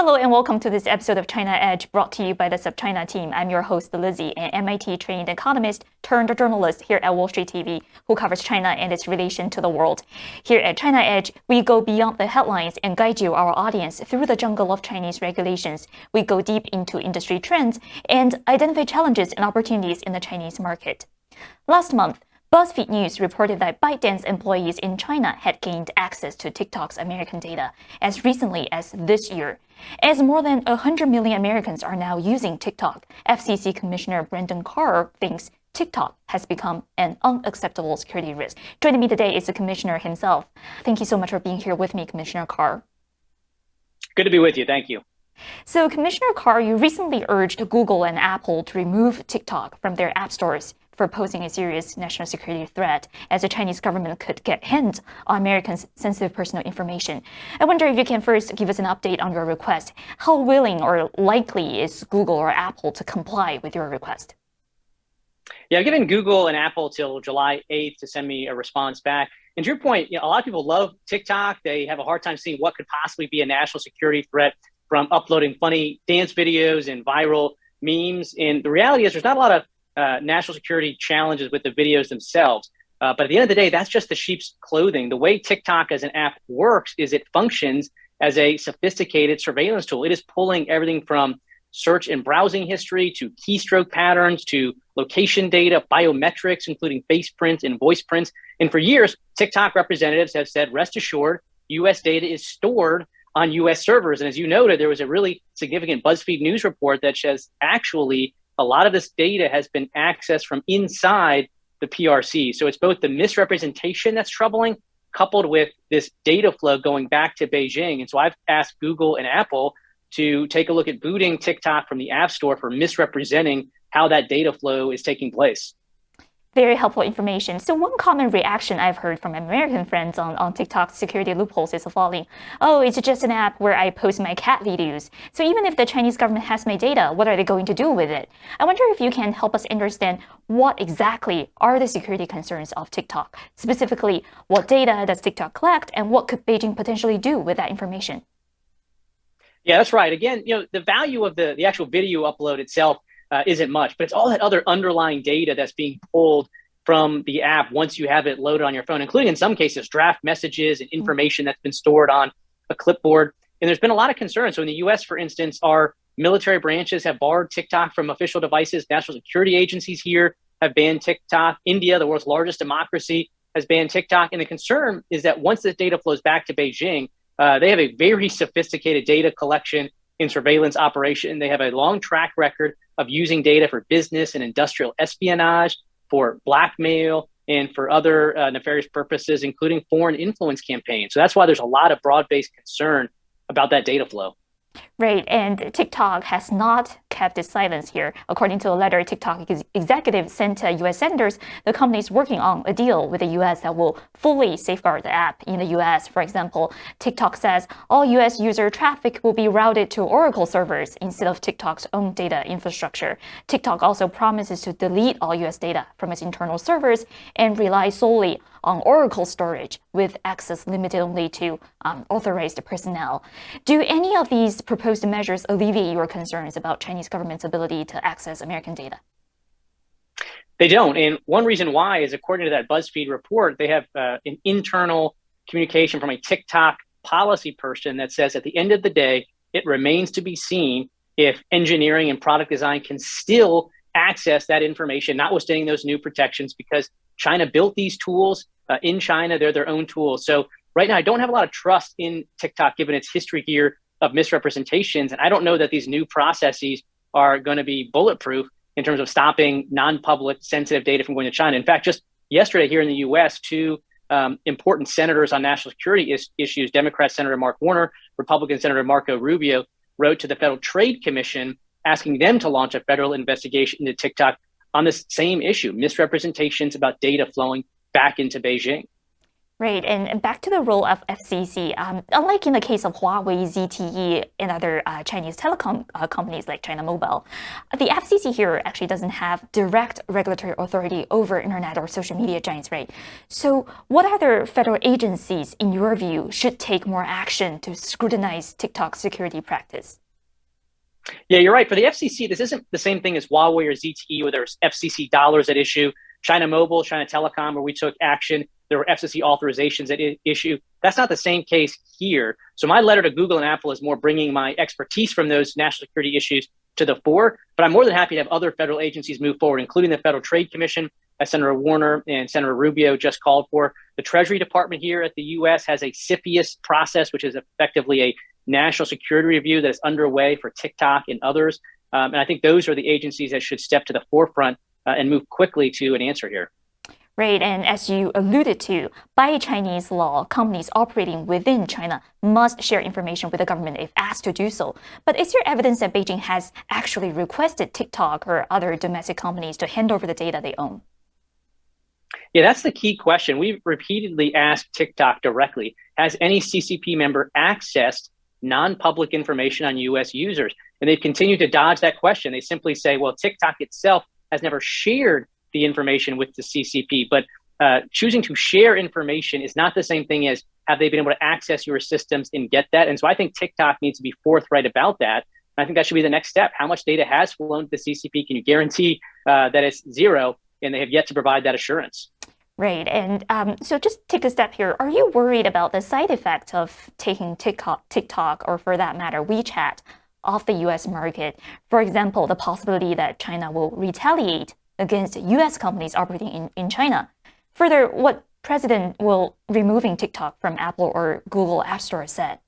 Hello and welcome to this episode of China Edge, brought to you by the SupChina team. I'm your host, Lizzie, an MIT-trained economist turned journalist here at Wall Street TV, who covers China and its relation to the world. Here at China Edge, we go beyond the headlines and guide you, our audience, through the jungle of Chinese regulations. We go deep into industry trends and identify challenges and opportunities in the Chinese market. Last month, BuzzFeed News reported that ByteDance employees in China had gained access to TikTok's American data as recently as this year. As more than 100 million Americans are now using TikTok, FCC Commissioner Brendan Carr thinks TikTok has become an unacceptable security risk. Joining me today is the commissioner himself. Thank you so much for being here with me, Commissioner Carr. Good to be with you. Thank you. So, Commissioner Carr, you recently urged Google and Apple to remove TikTok from their app stores for posing a serious national security threat, as the Chinese government could get hands on Americans' sensitive personal information. I wonder if you can first give us an update on your request. How willing or likely is Google or Apple to comply with your request? Yeah, I've given Google and Apple till July 8th to send me a response back. And to your point, a lot of people love TikTok. They have a hard time seeing what could possibly be a national security threat from uploading funny dance videos and viral memes. And the reality is there's not a lot of national security challenges with the videos themselves. But at the end of the day, that's just the sheep's clothing. The way TikTok as an app works is it functions as a sophisticated surveillance tool. It is pulling everything from search and browsing history to keystroke patterns to location data, biometrics, including face prints and voice prints. And for years, TikTok representatives have said, rest assured, US data is stored on US servers. And as you noted, there was a really significant BuzzFeed News report that says actually a lot of this data has been accessed from inside the PRC. So it's both the misrepresentation that's troubling, coupled with this data flow going back to Beijing. And so I've asked Google and Apple to take a look at booting TikTok from the App Store for misrepresenting how that data flow is taking place. Very helpful information. So one common reaction I've heard from American friends on TikTok's security loopholes is the following. Oh, it's just an app where I post my cat videos. So even if the Chinese government has my data, what are they going to do with it? I wonder if you can help us understand what exactly are the security concerns of TikTok. Specifically, what data does TikTok collect and what could Beijing potentially do with that information? Yeah, that's right. Again, the value of the actual video upload itself isn't much, but it's all that other underlying data that's being pulled from the app once you have it loaded on your phone, including in some cases draft messages and information that's been stored on a clipboard. And there's been a lot of concern. So in the US, for instance, our military branches have barred TikTok from official devices. National security agencies here have banned TikTok. India, the world's largest democracy, has banned TikTok. And the concern is that once this data flows back to Beijing, they have a very sophisticated data collection and surveillance operation. They have a long track record of using data for business and industrial espionage, for blackmail, and for other nefarious purposes, including foreign influence campaigns. So that's why there's a lot of broad-based concern about that data flow. Right, and TikTok has not kept its silence here. According to a letter TikTok executive sent to U.S. senators, the company is working on a deal with the U.S. that will fully safeguard the app in the U.S. For example, TikTok says all U.S. user traffic will be routed to Oracle servers instead of TikTok's own data infrastructure. TikTok also promises to delete all U.S. data from its internal servers and rely solely on Oracle storage, with access limited only to authorized personnel. Do any of these proposed measures alleviate your concerns about Chinese government's ability to access American data? They don't. And one reason why is, according to that BuzzFeed report, they have an internal communication from a TikTok policy person that says at the end of the day, it remains to be seen if engineering and product design can still access that information, notwithstanding those new protections, because China built these tools in China. They're their own tools. So right now, I don't have a lot of trust in TikTok, given its history here of misrepresentations. And I don't know that these new processes are going to be bulletproof in terms of stopping non-public sensitive data from going to China. In fact, just yesterday here in the US, two important senators on national security issues, Democrat Senator Mark Warner, Republican Senator Marco Rubio, wrote to the Federal Trade Commission asking them to launch a federal investigation into TikTok on this same issue, misrepresentations about data flowing back into Beijing. Right, and back to the role of FCC. Unlike in the case of Huawei, ZTE, and other Chinese telecom companies like China Mobile, the FCC here actually doesn't have direct regulatory authority over internet or social media giants, right? So, what other federal agencies, in your view, should take more action to scrutinize TikTok's security practice? Yeah, you're right. For the FCC, this isn't the same thing as Huawei or ZTE, where there's FCC dollars at issue. China Mobile, China Telecom, where we took action, there were FCC authorizations at issue. That's not the same case here. So my letter to Google and Apple is more bringing my expertise from those national security issues to the fore. But I'm more than happy to have other federal agencies move forward, including the Federal Trade Commission, as Senator Warner and Senator Rubio just called for. The Treasury Department here at the U.S. has a CFIUS process, which is effectively a national security review that is underway for TikTok and others. And I think those are the agencies that should step to the forefront and move quickly to an answer here. Right, and as you alluded to, by Chinese law, companies operating within China must share information with the government if asked to do so. But is there evidence that Beijing has actually requested TikTok or other domestic companies to hand over the data they own? Yeah, that's the key question. We've repeatedly asked TikTok directly, has any CCP member accessed non-public information on U.S. users? And they've continued to dodge that question. They simply say, well, TikTok itself has never shared the information with the CCP, but choosing to share information is not the same thing as have they been able to access your systems and get that. And so I think TikTok needs to be forthright about that. And I think that should be the next step. How much data has flown to the CCP? Can you guarantee that it's zero? And they have yet to provide that assurance. Right. And so just take a step here. Are you worried about the side effects of taking TikTok, or for that matter, WeChat, off the U.S. market? For example, the possibility that China will retaliate against U.S. companies operating in China. Further, what president will removing TikTok from Apple or Google App Store said?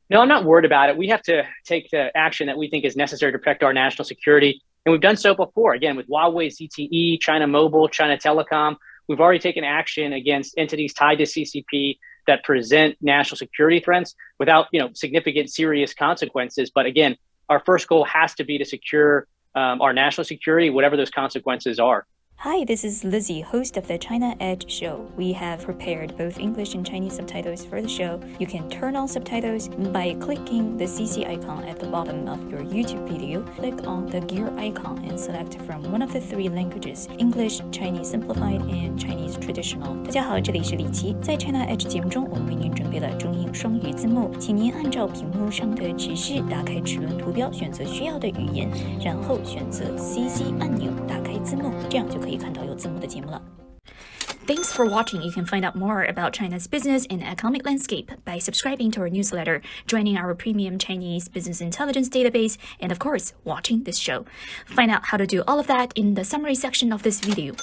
No, I'm not worried about it. We have to take the action that we think is necessary to protect our national security. And we've done so before, again, with Huawei, ZTE, China Mobile, China Telecom. We've already taken action against entities tied to CCP that present national security threats without, significant serious consequences. But again, our first goal has to be to secure our national security, whatever those consequences are. Hi, this is Lizzie, host of the China Edge show. We have prepared both English and Chinese subtitles for the show. You can turn on subtitles by clicking the CC icon at the bottom of your YouTube video. Click on the gear icon and select from one of the three languages: English, Chinese Simplified, and Chinese Traditional. 大家好，这里是李琦。在 China Edge 节目中，我们为您准备了中英双语字幕，请您按照屏幕上的指示打开齿轮图标，选择需要的语言，然后选择 CC 按钮，打开字幕，这样就可以看到有字幕的节目了。Thanks for watching. You can find out more about China's business and economic landscape by subscribing to our newsletter, joining our premium Chinese business intelligence database, and of course, watching this show. Find out how to do all of that in the summary section of this video.